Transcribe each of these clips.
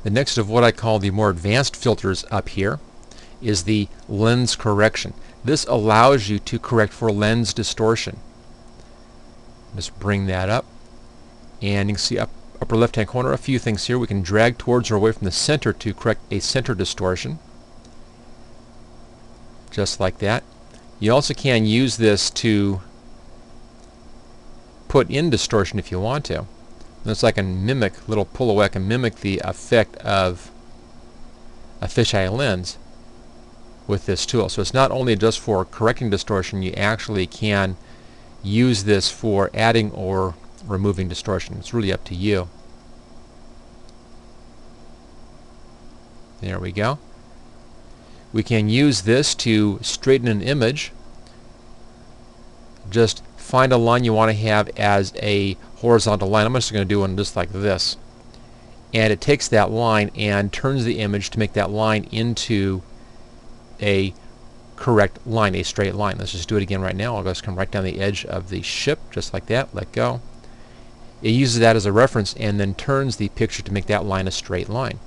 The next of what I call the more advanced filters up here is the lens correction. This allows you to correct for lens distortion. Just bring that up, and you can see upper left hand corner a few things here. We can drag towards or away from the center to correct a center distortion, just like that. You also can use this to put in distortion if you want to. Notice I can mimic, little pull away, I can mimic the effect of a fisheye lens with this tool. So it's not only just for correcting distortion, you actually can use this for adding or removing distortion. It's really up to you. There we go. We can use this to straighten an image. Just find a line you want to have as a horizontal line. I'm just going to do one just like this. And it takes that line and turns the image to make that line into a correct line, a straight line. Let's just do it again right now. I'll just come right down the edge of the ship, just like that. Let go. It uses that as a reference and then turns the picture to make that line a straight line.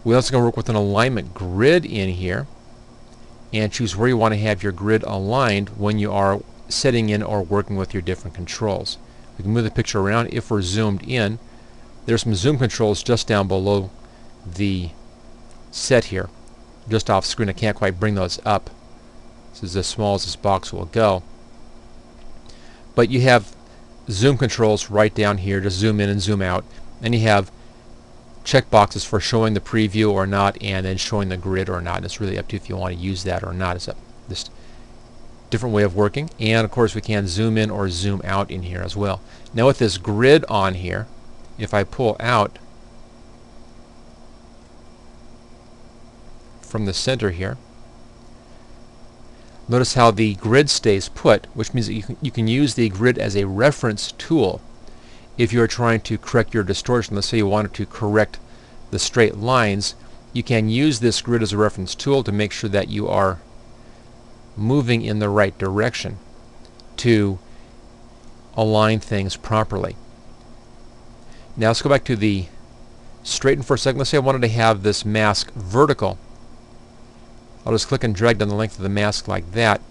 We're also going to work with an alignment grid in here and choose where you want to have your grid aligned when you are setting in or working with your different controls. We can move the picture around if we're zoomed in. There's some zoom controls just down below the set here, just off screen. I can't quite bring those up. This is as small as this box will go. But you have zoom controls right down here. Just zoom in and zoom out. And you have check boxes for showing the preview or not, and then showing the grid or not. It's really up to you if you want to use that or not. It's a just different way of working. And of course we can zoom in or zoom out in here as well. Now with this grid on here, if I pull out from the center here, notice how the grid stays put, which means that you can use the grid as a reference tool if you're trying to correct your distortion. Let's say you wanted to correct the straight lines. You can use this grid as a reference tool to make sure that you are moving in the right direction to align things properly. Now let's go back to the straighten for a second. Let's say I wanted to have this mask vertical. I'll just click and drag down the length of the mask like that.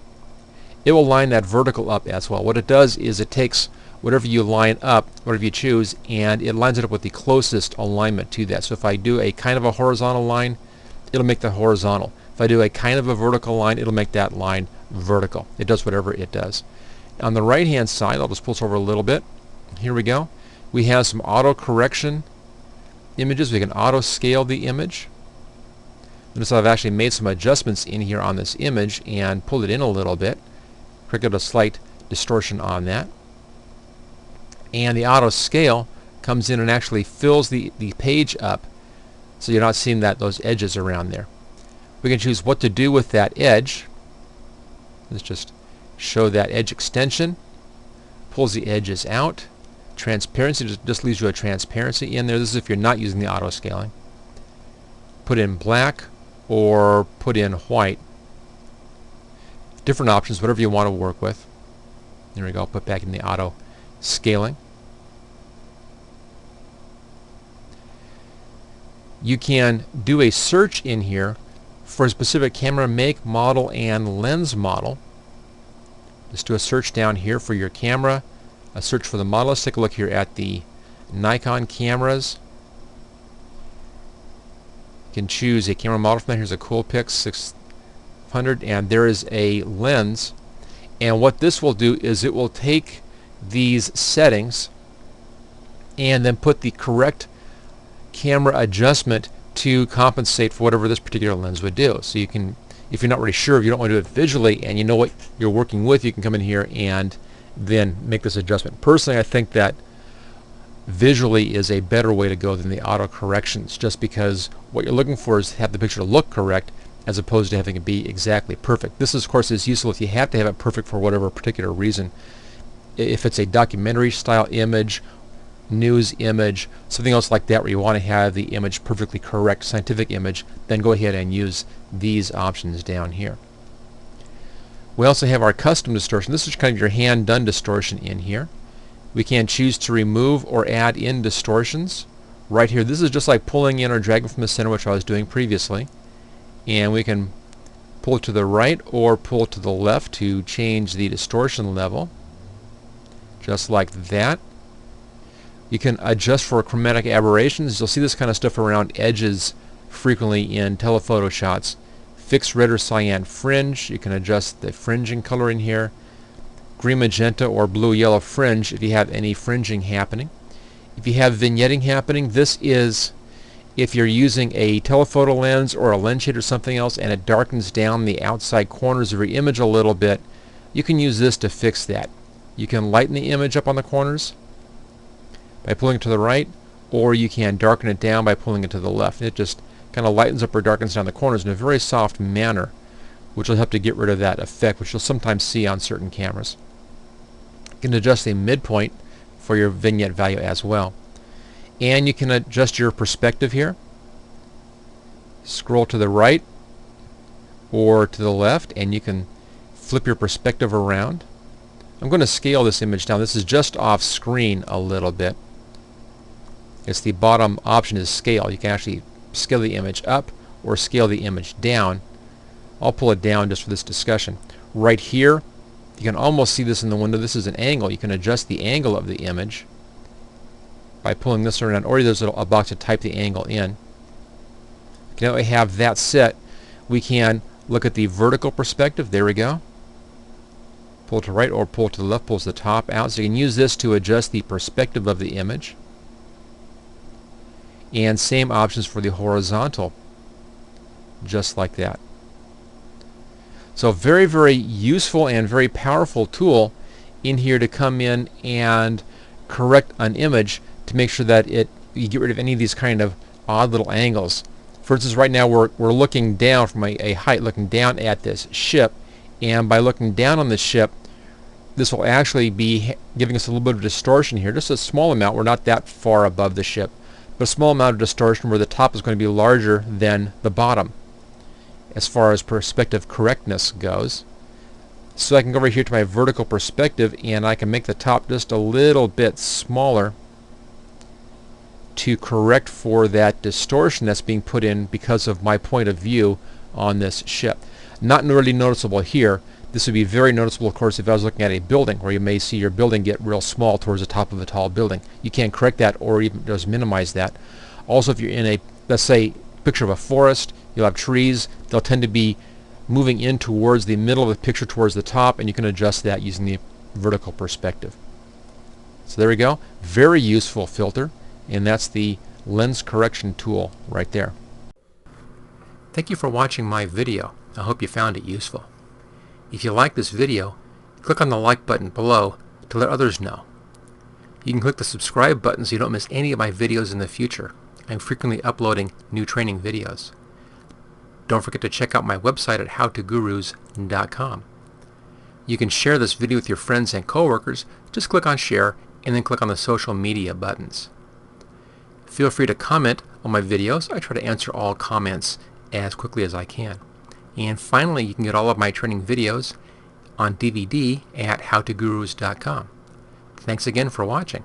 It will line that vertical up as well. What it does is it takes whatever you line up, whatever you choose, and it lines it up with the closest alignment to that. So if I do a kind of a horizontal line, it'll make that horizontal. If I do a kind of a vertical line, it'll make that line vertical. It does whatever it does. On the right hand side, I'll just pull this over a little bit. Here we go. We have some auto correction images. We can auto scale the image. Notice I've actually made some adjustments in here on this image and pulled it in a little bit. Created a slight distortion on that. And the auto scale comes in and actually fills the page up, so you're not seeing those edges around there. We can choose what to do with that edge. Let's just show that edge extension. Pulls the edges out. Transparency just leaves you a transparency in there. This is if you're not using the auto scaling. Put in black or put in white. Different options, whatever you want to work with. There we go. Put back in the auto scaling. You can do a search in here for a specific camera make, model, and lens model. Just do a search down here for your camera, a search for the model. Let's take a look here at the Nikon cameras. You can choose a camera model from there. Here's a Coolpix 600, and there is a lens. And what this will do is it will take these settings and then put the correct camera adjustment to compensate for whatever this particular lens would do. So you can, if you're not really sure, if you don't want to do it visually and you know what you're working with, you can come in here and then make this adjustment. Personally, I think that visually is a better way to go than the auto corrections, just because what you're looking for is to have the picture look correct as opposed to having it be exactly perfect. This, of course, is useful if you have to have it perfect for whatever particular reason. If it's a documentary style image, news image, something else like that where you want to have the image perfectly correct, scientific image, then go ahead and use these options down here. We also have our custom distortion. This is kind of your hand done distortion in here. We can choose to remove or add in distortions, right here. This is just like pulling in or dragging from the center, which I was doing previously. And we can pull to the right or pull to the left to change the distortion level, just like that. You can adjust for chromatic aberrations. You'll see this kind of stuff around edges frequently in telephoto shots. Fixed red or cyan fringe. You can adjust the fringing color in here. Green magenta or blue yellow fringe if you have any fringing happening. If you have vignetting happening, this is if you're using a telephoto lens or a lens shade or something else and it darkens down the outside corners of your image a little bit, you can use this to fix that. You can lighten the image up on the corners by pulling it to the right, or you can darken it down by pulling it to the left. It just kind of lightens up or darkens down the corners in a very soft manner, which will help to get rid of that effect, which you'll sometimes see on certain cameras. You can adjust the midpoint for your vignette value as well. And you can adjust your perspective here. Scroll to the right or to the left and you can flip your perspective around. I'm going to scale this image down. This is just off screen a little bit. It's the bottom option is scale. You can actually scale the image up or scale the image down. I'll pull it down just for this discussion. Right here, you can almost see this in the window. This is an angle. You can adjust the angle of the image by pulling this around, or there's a box to type the angle in. Now that we have that set, we can look at the vertical perspective. There we go. Pull to the right or pull to the left, pulls the top out. So you can use this to adjust the perspective of the image. And same options for the horizontal, just like that. So very, very useful and very powerful tool in here to come in and correct an image to make sure that you get rid of any of these kind of odd little angles. For instance, right now we're looking down from a height, looking down at this ship, and by looking down on the ship, this will actually be giving us a little bit of distortion here, just a small amount. We're not that far above the ship, but a small amount of distortion where the top is going to be larger than the bottom as far as perspective correctness goes. So I can go over here to my vertical perspective and I can make the top just a little bit smaller to correct for that distortion that's being put in because of my point of view on this ship. Not really noticeable here. This would be very noticeable, of course, if I was looking at a building where you may see your building get real small towards the top of a tall building. You can correct that or even just minimize that. Also, if you're in a, let's say, picture of a forest, you'll have trees. They'll tend to be moving in towards the middle of the picture, towards the top, and you can adjust that using the vertical perspective. So there we go. Very useful filter, and that's the lens correction tool right there. Thank you for watching my video. I hope you found it useful. If you like this video, click on the like button below to let others know. You can click the subscribe button so you don't miss any of my videos in the future. I'm frequently uploading new training videos. Don't forget to check out my website at howtogurus.com. You can share this video with your friends and coworkers. Just click on share and then click on the social media buttons. Feel free to comment on my videos. I try to answer all comments as quickly as I can. And finally, you can get all of my training videos on DVD at howtogurus.com. Thanks again for watching.